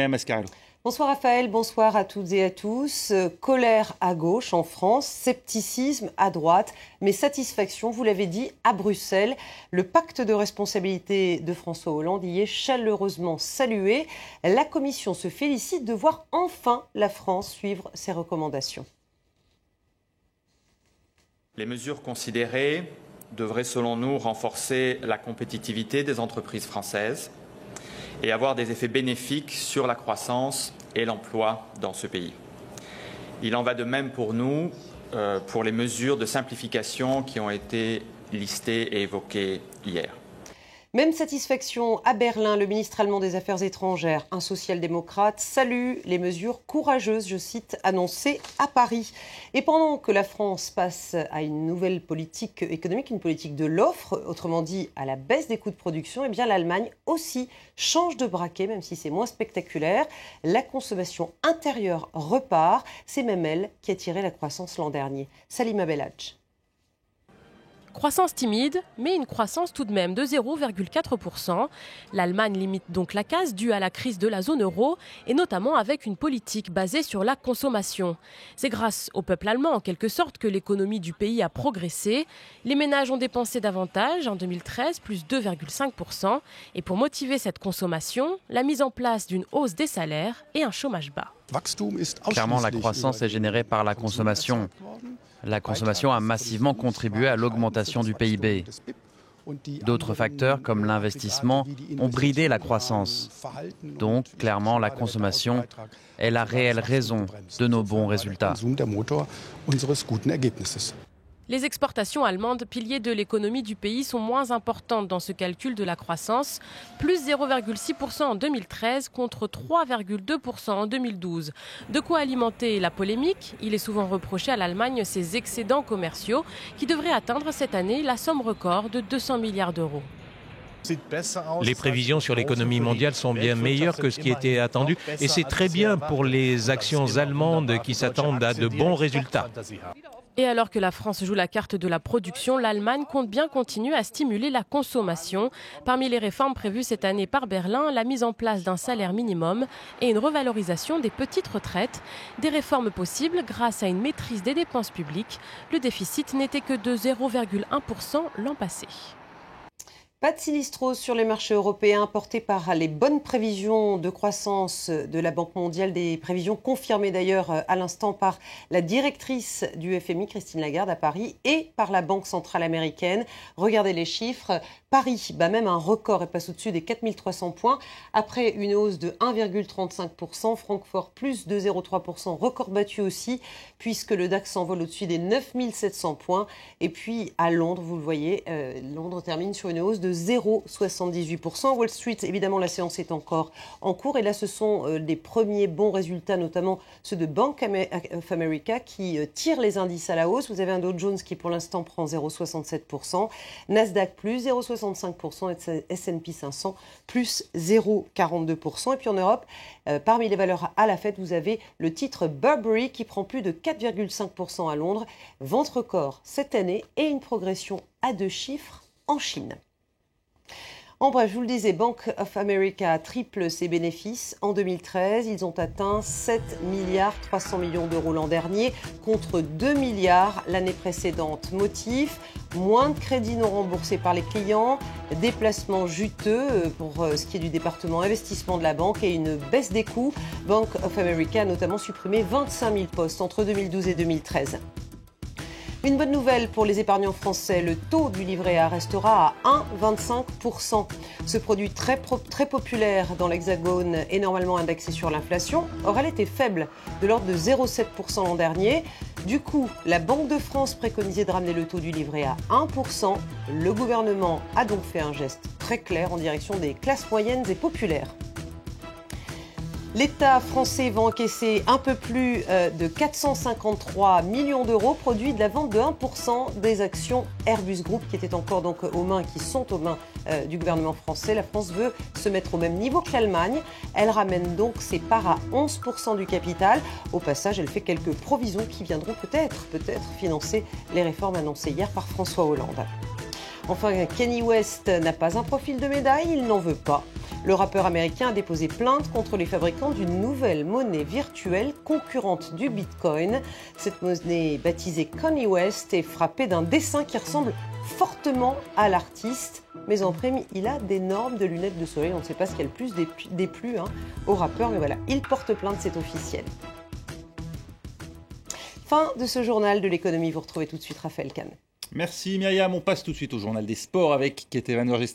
Mascarello. Bonsoir Raphaël, bonsoir à toutes et à tous. Colère à gauche en France, scepticisme à droite, mais satisfaction, vous l'avez dit, à Bruxelles. Le pacte de responsabilité de François Hollande y est chaleureusement salué. La Commission se félicite de voir enfin la France suivre ses recommandations. Les mesures considérées devraient, selon nous, renforcer la compétitivité des entreprises françaises et avoir des effets bénéfiques sur la croissance et l'emploi dans ce pays. Il en va de même pour nous, pour les mesures de simplification qui ont été listées et évoquées hier. Même satisfaction à Berlin, le ministre allemand des Affaires étrangères, un social-démocrate, salue les mesures courageuses, je cite, annoncées à Paris. Et pendant que la France passe à une nouvelle politique économique, une politique de l'offre, autrement dit à la baisse des coûts de production, eh bien l'Allemagne aussi change de braquet, même si c'est moins spectaculaire. La consommation intérieure repart, c'est même elle qui a tiré la croissance l'an dernier. Salima Belhadj. Croissance timide, mais une croissance tout de même de 0,4%. L'Allemagne limite donc la casse due à la crise de la zone euro et notamment avec une politique basée sur la consommation. C'est grâce au peuple allemand en quelque sorte que l'économie du pays a progressé. Les ménages ont dépensé davantage en 2013, plus 2,5%. Et pour motiver cette consommation, la mise en place d'une hausse des salaires et un chômage bas. Clairement, la croissance est générée par la consommation. La consommation a massivement contribué à l'augmentation du PIB. D'autres facteurs, comme l'investissement, ont bridé la croissance. Donc, clairement, la consommation est la réelle raison de nos bons résultats. Les exportations allemandes, piliers de l'économie du pays, sont moins importantes dans ce calcul de la croissance. Plus 0,6% en 2013 contre 3,2% en 2012. De quoi alimenter la polémique. Il est souvent reproché à l'Allemagne ses excédents commerciaux qui devraient atteindre cette année la somme record de 200 milliards d'euros. Les prévisions sur l'économie mondiale sont bien meilleures que ce qui était attendu et c'est très bien pour les actions allemandes qui s'attendent à de bons résultats. Et alors que la France joue la carte de la production, l'Allemagne compte bien continuer à stimuler la consommation. Parmi les réformes prévues cette année par Berlin, la mise en place d'un salaire minimum et une revalorisation des petites retraites. Des réformes possibles grâce à une maîtrise des dépenses publiques. Le déficit n'était que de 0,1% l'an passé. Pas de sinistrose sur les marchés européens portés par les bonnes prévisions de croissance de la Banque mondiale, des prévisions confirmées d'ailleurs à l'instant par la directrice du FMI, Christine Lagarde, à Paris, et par la Banque centrale américaine. Regardez les chiffres. Paris bat même un record et passe au-dessus des 4300 points après une hausse de 1,35%. Francfort plus 2,03%, record battu aussi puisque le DAX s'envole au-dessus des 9700 points. Et puis à Londres, vous le voyez, Londres termine sur une hausse de 0,78%. Wall Street, évidemment, la séance est encore en cours. Et là, ce sont des premiers bons résultats, notamment ceux de Bank of America qui tirent les indices à la hausse. Vous avez un Dow Jones qui, pour l'instant, prend 0,67%. Nasdaq plus 0,65%. Et S&P 500 plus 0,42%. Et puis en Europe, parmi les valeurs à la fête, vous avez le titre Burberry qui prend plus de 4,5% à Londres. Vente record cette année et une progression à 2 chiffres en Chine. En bref, je vous le disais, Bank of America triple ses bénéfices. En 2013, ils ont atteint 7,3 milliards d'euros l'an dernier contre 2 milliards l'année précédente. Motif, moins de crédits non remboursés par les clients, des placements juteux pour ce qui est du département investissement de la banque et une baisse des coûts. Bank of America a notamment supprimé 25 000 postes entre 2012 et 2013. Une bonne nouvelle pour les épargnants français, le taux du livret A restera à 1,25%. Ce produit très populaire dans l'Hexagone est normalement indexé sur l'inflation. Or, elle était faible, de l'ordre de 0,7% l'an dernier. Du coup, la Banque de France préconisait de ramener le taux du livret à 1%. Le gouvernement a donc fait un geste très clair en direction des classes moyennes et populaires. L'État français va encaisser un peu plus de 453 millions d'euros, produits de la vente de 1% des actions Airbus Group qui étaient encore donc qui sont aux mains du gouvernement français. La France veut se mettre au même niveau que l'Allemagne. Elle ramène donc ses parts à 11% du capital. Au passage, elle fait quelques provisions qui viendront peut-être financer les réformes annoncées hier par François Hollande. Enfin, Kanye West n'a pas un profil de médaille, il n'en veut pas. Le rappeur américain a déposé plainte contre les fabricants d'une nouvelle monnaie virtuelle concurrente du Bitcoin. Cette monnaie, baptisée Kanye West, est frappée d'un dessin qui ressemble fortement à l'artiste. Mais en prime, il a d'énormes lunettes de soleil. On ne sait pas ce qu'il y a le plus déplu au rappeur, mais voilà, il porte plainte, c'est officiel. Fin de ce journal de l'économie. Vous retrouvez tout de suite Raphaël Kahn. Merci Myriam. On passe tout de suite au journal des sports avec Ketevan Vergest.